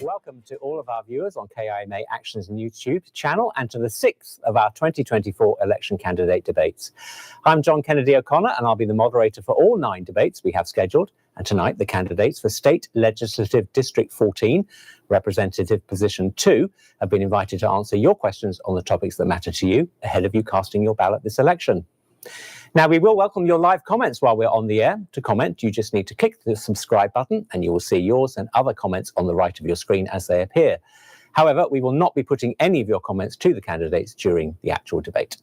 Welcome to all of our viewers on KIMA Action's YouTube channel and to the 6th of our 2024 election candidate debates. I'm John Kennedy O'Connor and I'll be the moderator for all 9 debates we have scheduled. And tonight the candidates for State Legislative District 14, Representative Position 2, have been invited to answer your questions on the topics that matter to you ahead of you casting your ballot this election. Now, we will welcome your live comments while we're on the air. To comment, you just need to click the subscribe button and you will see yours and other comments on the right of your screen as they appear. However, we will not be putting any of your comments to the candidates during the actual debate.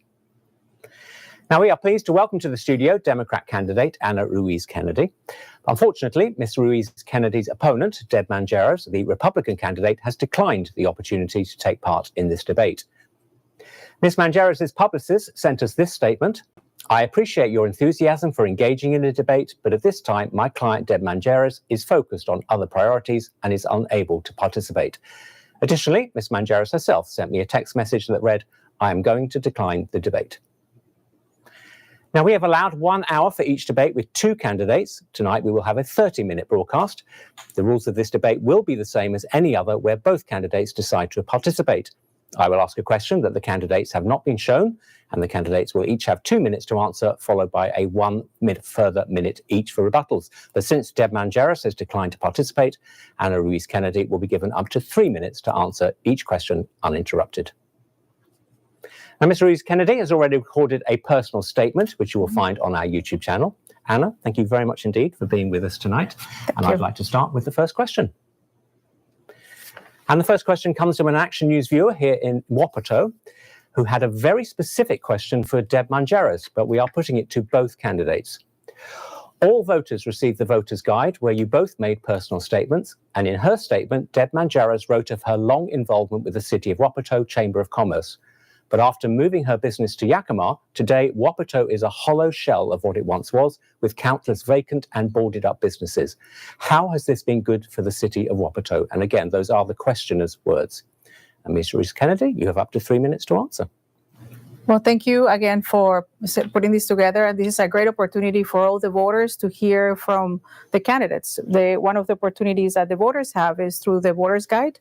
Now, we are pleased to welcome to the studio Democrat candidate Ana Ruiz Kennedy. Unfortunately, Ms. Ruiz Kennedy's opponent, Deb Mangeros, the Republican candidate, has declined the opportunity to take part in this debate. Ms. Mangeros' publicist sent us this statement. I appreciate your enthusiasm for engaging in a debate, but at this time, my client, Deb Mangeros, is focused on other priorities and is unable to participate. Additionally, Ms. Mangeros herself sent me a text message that read, I am going to decline the debate. Now, we have allowed 1 hour for each debate with 2 candidates. Tonight, we will have a 30-minute broadcast. The rules of this debate will be the same as any other where both candidates decide to participate. I will ask a question that the candidates have not been shown, and the candidates will each have 2 minutes to answer, followed by a 1 minute each for rebuttals. But since Deb Mangeros has declined to participate, Ana Ruiz Kennedy will be given up to 3 minutes to answer each question uninterrupted. Now, Ms. Ruiz Kennedy has already recorded a personal statement, which you will find on our YouTube channel. Ana, thank you very much indeed for being with us tonight. And I'd like to start with the first question. And the first question comes from an Action News viewer here in Wapato, who had a very specific question for Deb Mangeros, but we are putting it to both candidates. All voters received the voter's guide where you both made personal statements, and in her statement, Deb Mangeros wrote of her long involvement with the City of Wapato Chamber of Commerce. But after moving her business to Yakima, today Wapato is a hollow shell of what it once was, with countless vacant and boarded up businesses. How has this been good for the City of Wapato? And again, those are the questioner's words. And Ms. Ruiz Kennedy, you have up to 3 minutes to answer. Well, thank you again for putting this together. And this is a great opportunity for all the voters to hear from the candidates. One of the opportunities that the voters have is through the voter's guide,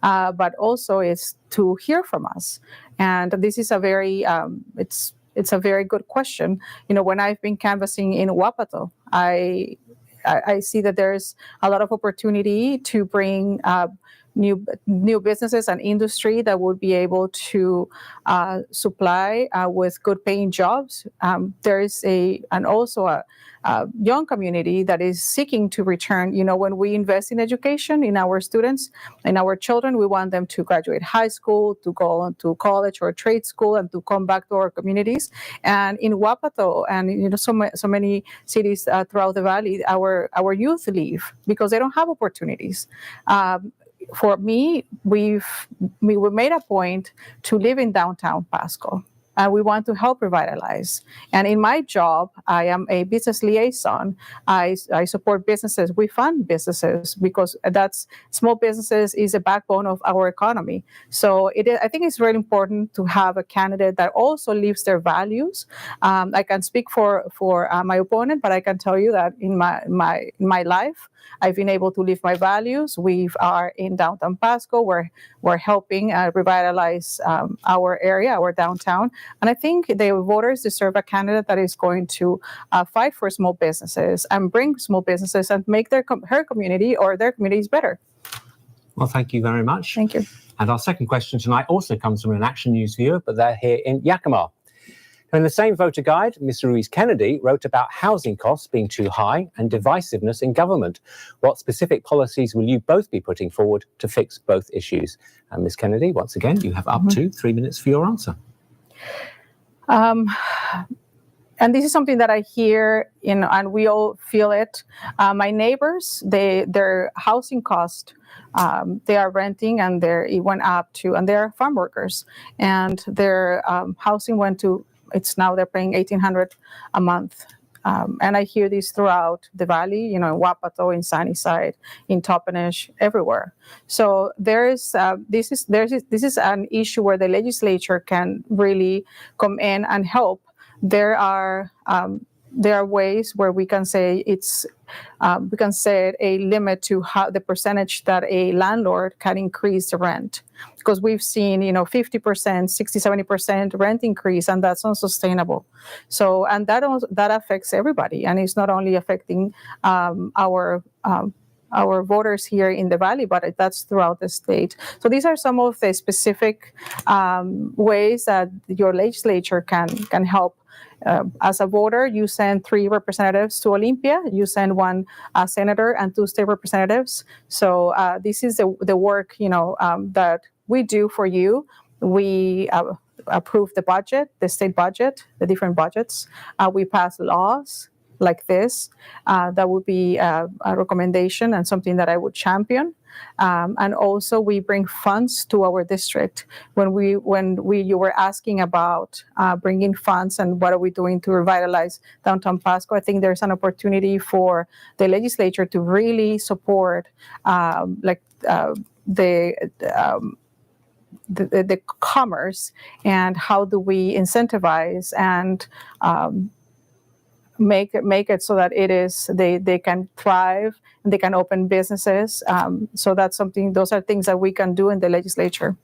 but also is to hear from us. And this is a very, it's a very good question. You know, when I've been canvassing in Wapato, I see that there's a lot of opportunity to bring new businesses and industry that would be able to supply with good paying jobs. There is also a young community that is seeking to return. You know, when we invest in education in our students, in our children, we want them to graduate high school, to go on to college or trade school, and to come back to our communities. And in Wapato, and you know, so many cities throughout the valley, our youth leave because they don't have opportunities. For me, we made a point to live in downtown Pasco, and we want to help revitalize. And in my job, I am a business liaison. I support businesses. We fund businesses because small businesses is the backbone of our economy. So I think it's really important to have a candidate that also lives their values. I can speak for my opponent, but I can tell you that in my life, I've been able to live my values. We are in downtown Pasco. We're helping revitalize our area, our downtown. And I think the voters deserve a candidate that is going to fight for small businesses and bring small businesses and make her community or their communities better. Well, thank you very much. Thank you. And our second question tonight also comes from an Action News viewer, but they're here in Yakima. In the same voter guide, Ms. Ruiz Kennedy wrote about housing costs being too high and divisiveness in government. What specific policies will you both be putting forward to fix both issues? And Ms. Kennedy, once again, you have up to 3 minutes for your answer. And this is something that I hear, and we all feel it. My neighbors, their housing cost, they are renting, and it went up to, and they're farm workers, and their housing went to. It's now they're paying $1,800 a month, and I hear this throughout the valley. You know, in Wapato, in Sunnyside, in Toppenish, everywhere. So this is an issue where the legislature can really come in and help. There are there are ways where we can say we can set a limit to how the percentage that a landlord can increase the rent, because we've seen 50%, 60, 70% rent increase, and that's unsustainable. So, and that affects everybody, and it's not only affecting our voters here in the Valley, but that's throughout the state. So these are some of the specific ways that your legislature can help. As a voter, you send 3 representatives to Olympia, you send 1 senator and 2 state representatives. So this is the work that we do for you. We approve the budget, the state budget, the different budgets. We pass laws like this. That would be a recommendation and something that I would champion. And also we bring funds to our district. When you were asking about bringing funds and what are we doing to revitalize downtown Pasco, I think there's an opportunity for the legislature to really support the commerce, and how do we incentivize and make it so that they can thrive and they can open businesses. So that's something. Those are things that we can do in the legislature.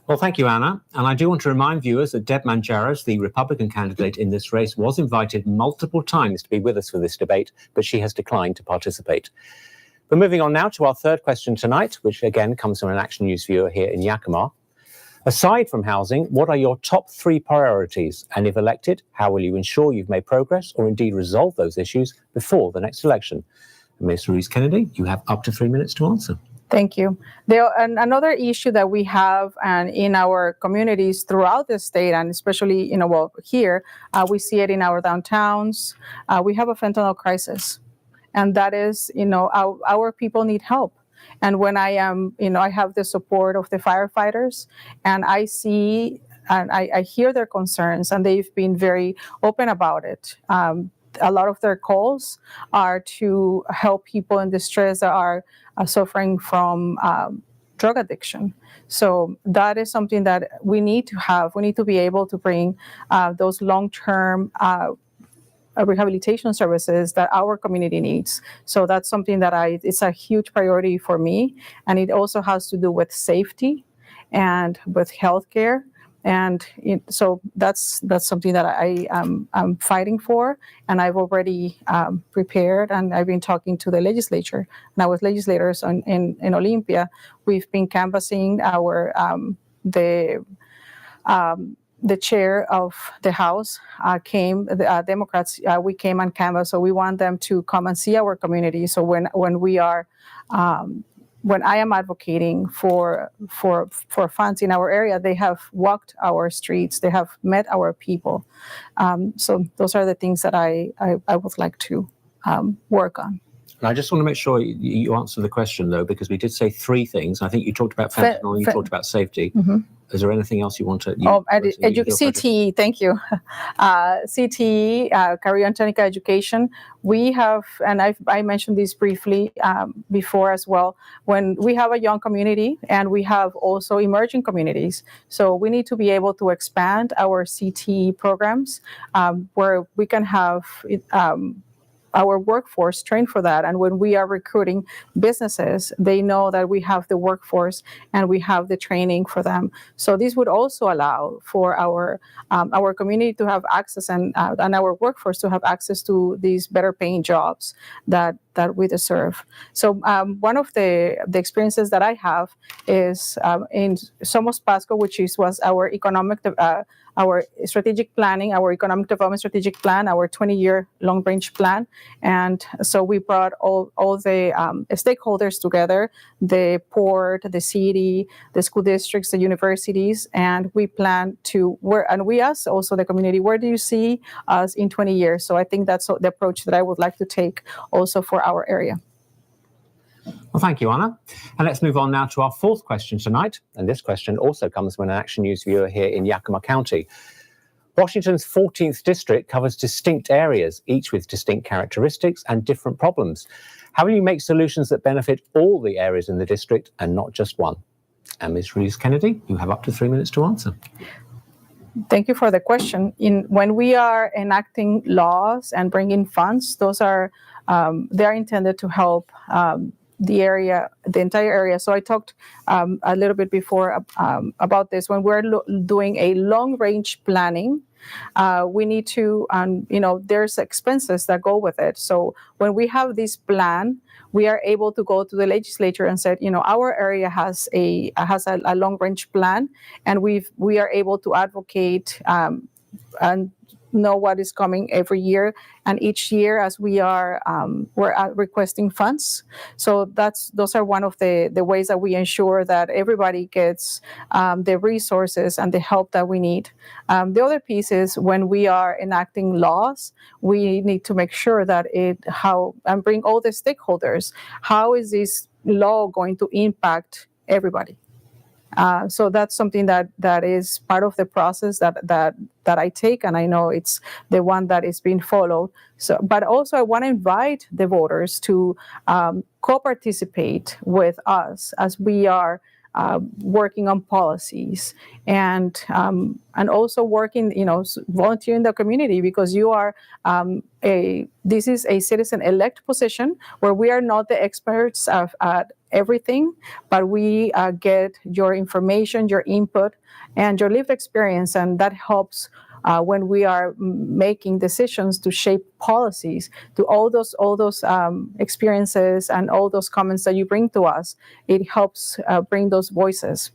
Well, thank you, Anna. And I do want to remind viewers that Deb Manjaros, the Republican candidate in this race, was invited multiple times to be with us for this debate, but she has declined to participate. We're moving on now to our third question tonight, which again comes from an Action News viewer here in Yakima. Aside from housing, what are your top 3 priorities? And if elected, how will you ensure you've made progress or indeed resolve those issues before the next election? Ms. Ruiz-Kennedy, you have up to 3 minutes to answer. Thank you. Another issue that we have in our communities throughout the state, and especially here, we see it in our downtowns. We have a fentanyl crisis, and that is our people need help. And when I am, I have the support of the firefighters, and I see and I hear their concerns, and they've been very open about it. A lot of their calls are to help people in distress that are suffering from drug addiction. So that is something that we need to have. We need to be able to bring those long-term rehabilitation services that our community needs. So that's something that it's a huge priority for me. And it also has to do with safety and with healthcare. And so that's something that I'm fighting for. And I've already prepared, and I've been talking to the legislature. Now with legislators in Olympia, we've been canvassing the chair of the House the Democrats, we came on canvas, so we want them to come and see our community. So when I am advocating for funds in our area, they have walked our streets, they have met our people. So those are the things that I would like to work on. And I just want to make sure you answer the question, though, because we did say 3 things. I think you talked about fentanyl, you talked about safety. Mm-hmm. Is there anything else you want to? CTE, thank you. CTE, career and technical education. We have, and I mentioned this briefly before as well, when we have a young community and we have also emerging communities. So we need to be able to expand our CTE programs where we can have our workforce trained for that. And when we are recruiting businesses, they know that we have the workforce and we have the training for them. So this would also allow for our community to have access and our workforce to have access to these better paying jobs that we deserve. So one of the experiences that I have is in Somos Pasco, which was our our strategic planning, our economic development strategic plan, our 20-year long-range plan. And so we brought all the stakeholders together, the port, the city, the school districts, the universities, and we plan to and we asked also the community, where do you see us in 20 years? So I think that's the approach that I would like to take also for our area. Well, thank you, Anna. And let's move on now to our 4th question tonight. And this question also comes from an Action News viewer here in Yakima County. Washington's 14th district covers distinct areas, each with distinct characteristics and different problems. How will you make solutions that benefit all the areas in the district and not just one? And Ms. Ruiz-Kennedy, you have up to 3 minutes to answer. Thank you for the question. When we are enacting laws and bringing funds, those are they're intended to help the entire area. So I talked a little bit before about this. When we're doing a long-range planning, we need to, there's expenses that go with it. So when we have this plan, we are able to go to the legislature and say, our area has a long range plan, and we are able to advocate and know what is coming every year and each year as we're requesting funds. So those are one of the ways that we ensure that everybody gets the resources and the help that we need. The other piece is when we are enacting laws, we need to make sure that and bring all the stakeholders. How is this law going to impact everybody? So that's something that is part of the process that I take, and I know it's the one that is being followed. So, but also I want to invite the voters to co-participate with us as we are working on policies and also working, volunteering the community, because you are this is a citizen-elect position where we are not the experts at everything, but we get your information, your input, and your lived experience, and that helps when we are making decisions to shape policies. To all those experiences and all those comments that you bring to us, it helps bring those voices.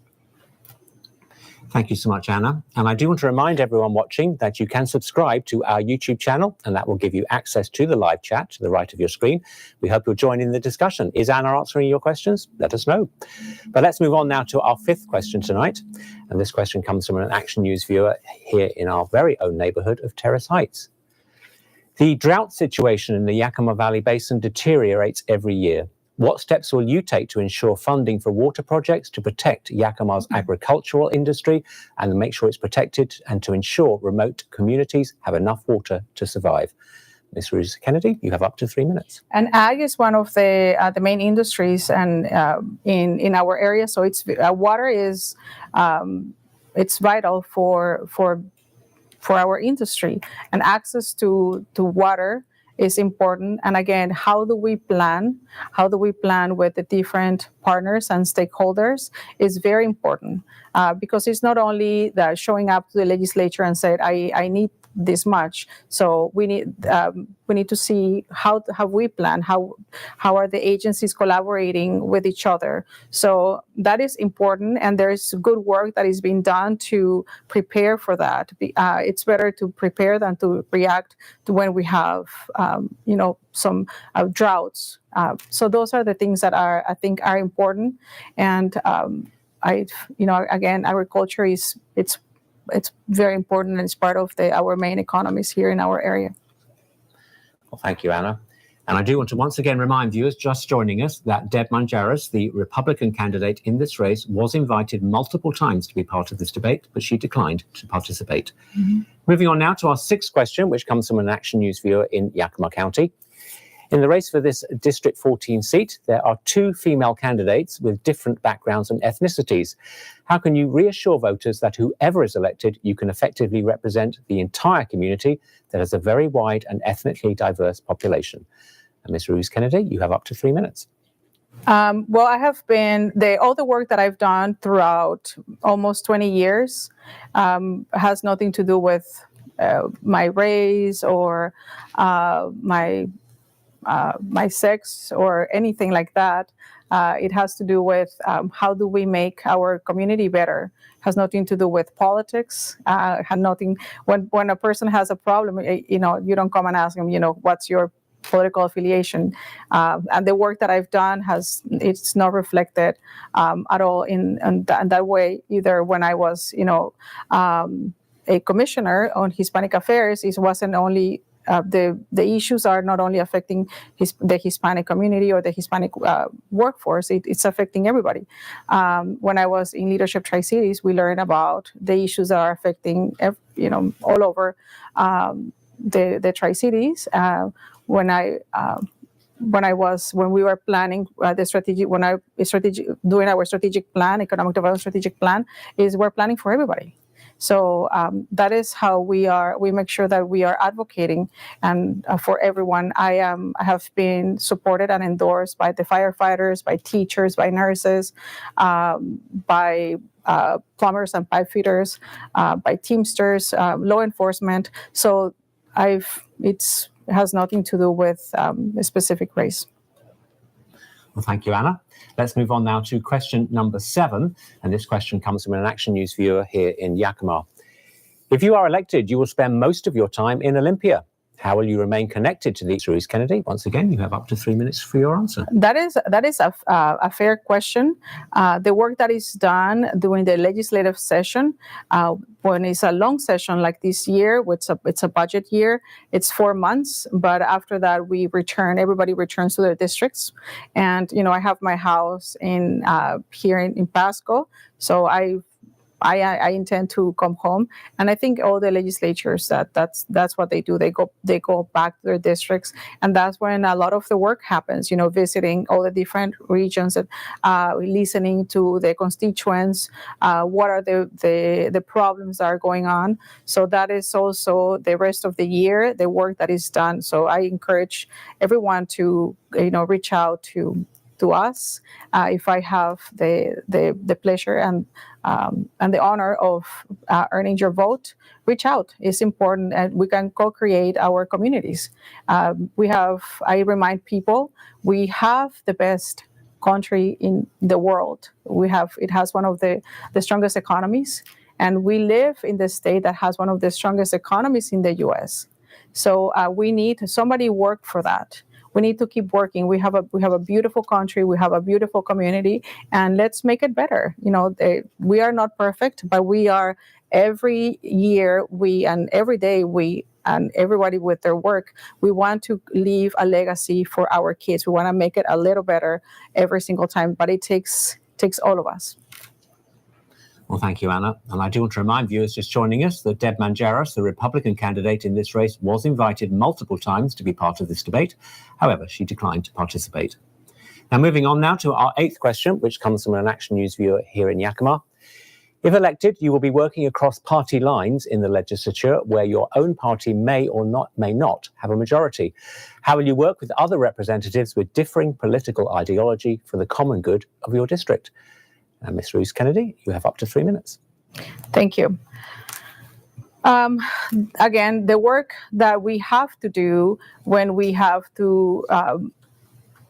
Thank you so much, Anna. And I do want to remind everyone watching that you can subscribe to our YouTube channel, and that will give you access to the live chat to the right of your screen. We hope you'll join in the discussion. Is Anna answering your questions? Let us know. But let's move on now to our fifth question tonight. And this question comes from an Action News viewer here in our very own neighborhood of Terrace Heights. The drought situation in the Yakima Valley Basin deteriorates every year. What steps will you take to ensure funding for water projects to protect Yakima's agricultural industry and make sure it's protected, and to ensure remote communities have enough water to survive? Ms. Ruiz Kennedy, you have up to 3 minutes. And ag is one of the main industries and in our area. So it's water is it's vital for our industry, and access to water is important. And again, how do we plan with the different partners and stakeholders is very important, because it's not only that showing up to the legislature and said, I need this much. So we need to see how we plan, how are the agencies collaborating with each other. So that is important, and there is good work that is being done to prepare for that. It's better to prepare than to react to when we have some droughts. So those are the things that I think are important. And again, agriculture it's very important, and it's part of our main economies here in our area. Well, thank you, Anna. And I do want to once again remind viewers just joining us that Deb Manjares, the Republican candidate in this race, was invited multiple times to be part of this debate, but she declined to participate. Mm-hmm. Moving on now to our sixth question, which comes from an Action News viewer in Yakima County. In the race for this District 14 seat, there are two female candidates with different backgrounds and ethnicities. How can you reassure voters that whoever is elected, you can effectively represent the entire community that has a very wide and ethnically diverse population? And Ms. Ruiz Kennedy, you have up to 3 minutes. Well, I have been, all the work that I've done throughout almost 20 years has nothing to do with my race or my sex or anything like that. It has to do with how do we make our community better. It has nothing to do with politics. Had nothing. When a person has a problem, you don't come and ask them, what's your political affiliation. And the work that I've done it's not reflected at all in that way either. When I was, a commissioner on Hispanic affairs, it wasn't only the issues are not only affecting the Hispanic community or the Hispanic workforce, it's affecting everybody. When I was in Leadership Tri-Cities, we learned about the issues that are affecting, all over the Tri-Cities. When we were planning the strategy, doing our strategic plan, economic development strategic plan, we're planning for everybody. So that is how we make sure that we are advocating and for everyone. I have been supported and endorsed by the firefighters, by teachers, by nurses, by plumbers and pipe fitters, by Teamsters, law enforcement. So it has nothing to do with a specific race. Well, thank you, Anna. Let's move on now to question number 7. And this question comes from an Action News viewer here in Yakima. If you are elected, you will spend most of your time in Olympia. How will you remain connected to Mr. Ruiz Kennedy? Once again, you have up to 3 minutes for your answer. That is a fair question. The work that is done during the legislative session, when it's a long session like this year, it's a budget year, it's 4 months. But after that, everybody returns to their districts. And, I have my house here in Pasco. So I intend to come home, and I think all the legislatures that's what they do. They go back to their districts, and that's when a lot of the work happens. Visiting all the different regions and listening to the constituents. What are the problems that are going on? So that is also the rest of the year, the work that is done. So I encourage everyone to reach out to us. If I have the pleasure and the honor of earning your vote, reach out. It's important, and we can co-create our communities. I remind people, we have the best country in the world. It has one of the strongest economies, and we live in the state that has one of the strongest economies in the U.S. So we need somebody work for that. We need to keep working. We have a beautiful country. We have a beautiful community, and let's make it better. We are not perfect, but we are every year. And every day and everybody with their work, we want to leave a legacy for our kids. We want to make it a little better every single time, but it takes all of us. Well, thank you, Anna. And I do want to remind viewers just joining us that Deb Mangeras, the Republican candidate in this race, was invited multiple times to be part of this debate. However, she declined to participate. Now, moving on now to our 8th question, which comes from an Action News viewer here in Yakima. If elected, you will be working across party lines in the legislature where your own party may not have a majority. How will you work with other representatives with differing political ideology for the common good of your district? And Ms. Ruiz Kennedy, you have up to 3 minutes. Thank you. Again, the work that we have to do when we have to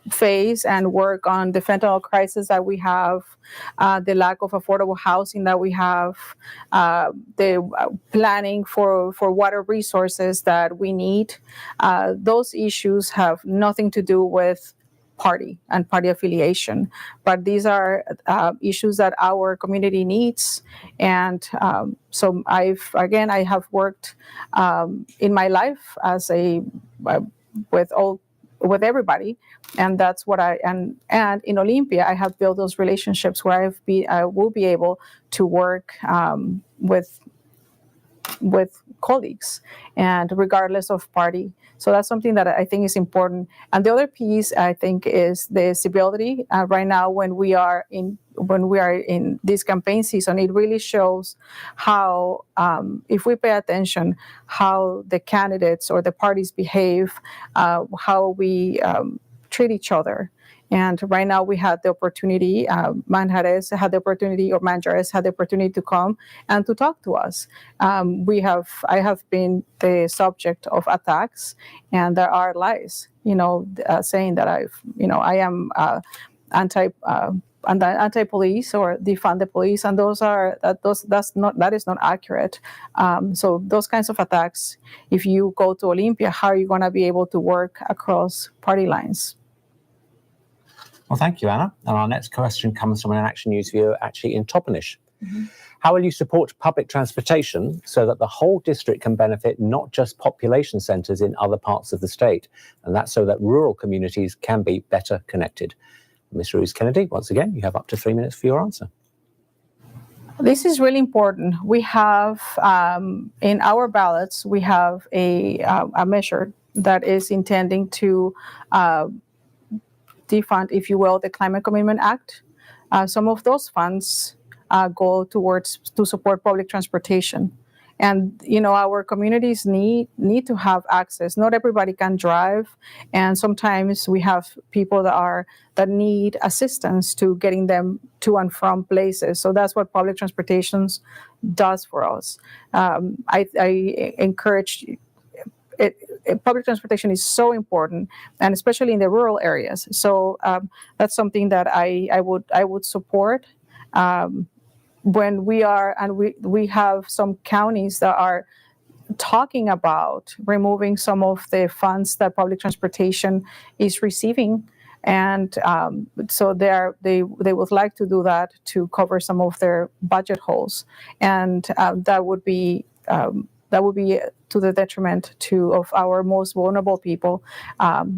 face and work on the fentanyl crisis that we have, the lack of affordable housing that we have, the planning for water resources that we need. Those issues have nothing to do with party and party affiliation, but these are issues that our community needs. And so I have worked in my life with everybody, and that's what and in Olympia I have built those relationships where I will be able to work with colleagues, and regardless of party. So that's something that I think is important. And the other piece, I think, is the civility. Right now, when we are in this campaign season, it really shows how, if we pay attention, how the candidates or the parties behave, how we treat each other. And right now we had the opportunity, Manjares had the opportunity to come and to talk to us. I have been the subject of attacks, and there are lies, saying that I am anti-police or defund the police, and that is not accurate. So those kinds of attacks, if you go to Olympia, how are you going to be able to work across party lines? Well, thank you, Anna. And our next question comes from an Action News viewer actually in Toppenish. Mm-hmm. How will you support public transportation so that the whole district can benefit, not just population centres in other parts of the state, and that's so that rural communities can be better connected? Ms. Ruiz Kennedy, once again, you have up to 3 minutes for your answer. This is really important. We have, in our ballots, we have a measure that is intending to defund, if you will, the Climate Commitment Act. Some of those funds go to support public transportation. And our communities need to have access. Not everybody can drive, and sometimes we have people that need assistance to getting them to and from places. So that's what public transportation does for us. I encourage it. Public transportation is so important, and especially in the rural areas. So that's something that I would support. When we have some counties that are talking about removing some of the funds that public transportation is receiving, and so they would like to do that to cover some of their budget holes, and that would be to the detriment of our most vulnerable people.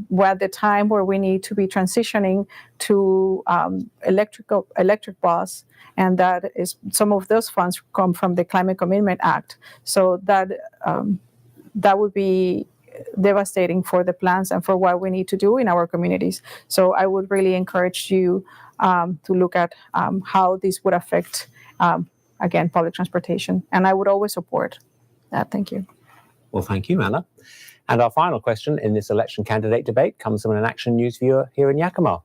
We're at the time where we need to be transitioning to electric bus, and that is some of those funds come from the Climate Commitment Act. So that would be devastating for the plans and for what we need to do in our communities. So I would really encourage you to look at how this would affect, again, public transportation. And I would always support that. Thank you. Well, thank you, Anna. And our final question in this election candidate debate comes from an Action News viewer here in Yakima.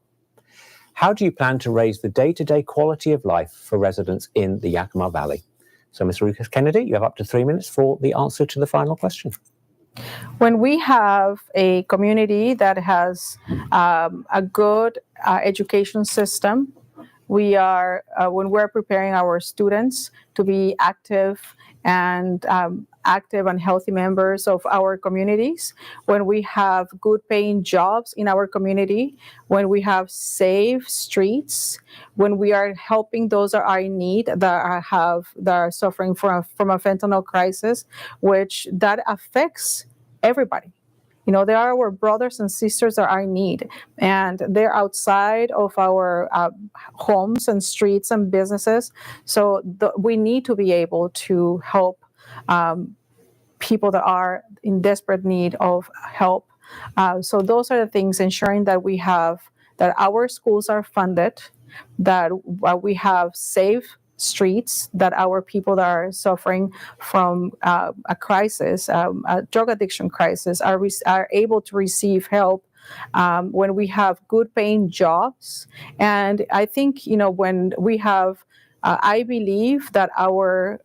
How do you plan to raise the day-to-day quality of life for residents in the Yakima Valley? So, Ms. Lucas Kennedy, you have up to 3 minutes for the answer to the final question. When we have a community that has a good education system, when we're preparing our students to be active and healthy members of our communities, when we have good paying jobs in our community, when we have safe streets, when we are helping those that are in need, that are suffering from a fentanyl crisis, which that affects everybody. They are our brothers and sisters that are in need, and they're outside of our homes and streets and businesses. So we need to be able to help people that are in desperate need of help. So those are the things, ensuring that that our schools are funded, that we have safe streets, that our people that are suffering from a crisis, a drug addiction crisis, are able to receive help, when we have good paying jobs. And I think, when we have, I believe that our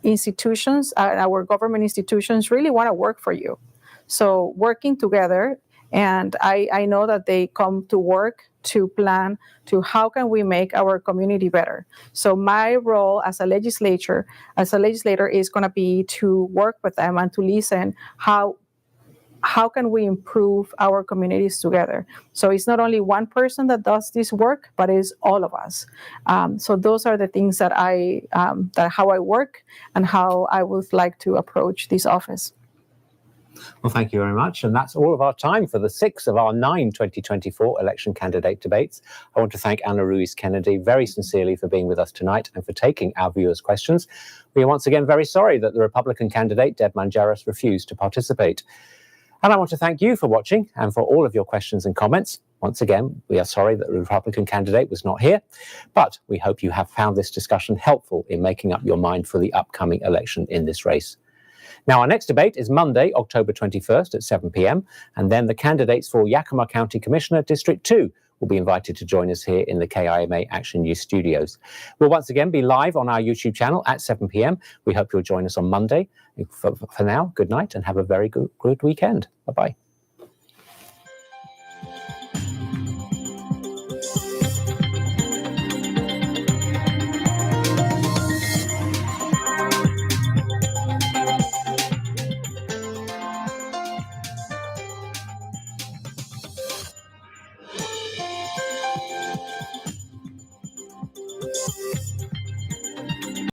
institutions, our government institutions really want to work for you. So working together, and I know that they come to work to plan to how can we make our community better. So my role as a legislator is going to be to work with them and to listen how can we improve our communities together. So it's not only one person that does this work, but it's all of us. So those are the things that how I work and how I would like to approach this office. Well, thank you very much. And that's all of our time for the 6 of our 9 2024 election candidate debates. I want to thank Ana Ruiz Kennedy very sincerely for being with us tonight and for taking our viewers' questions. We are once again very sorry that the Republican candidate, Deb Manjaras, refused to participate. And I want to thank you for watching and for all of your questions and comments. Once again, we are sorry that the Republican candidate was not here, but we hope you have found this discussion helpful in making up your mind for the upcoming election in this race. Now, our next debate is Monday, October 21st at 7 p.m. And then the candidates for Yakima County Commissioner District 2 will be invited to join us here in the KIMA Action News studios. We'll once again be live on our YouTube channel at 7 p.m. We hope you'll join us on Monday. For now, good night and have a very good weekend. Bye-bye.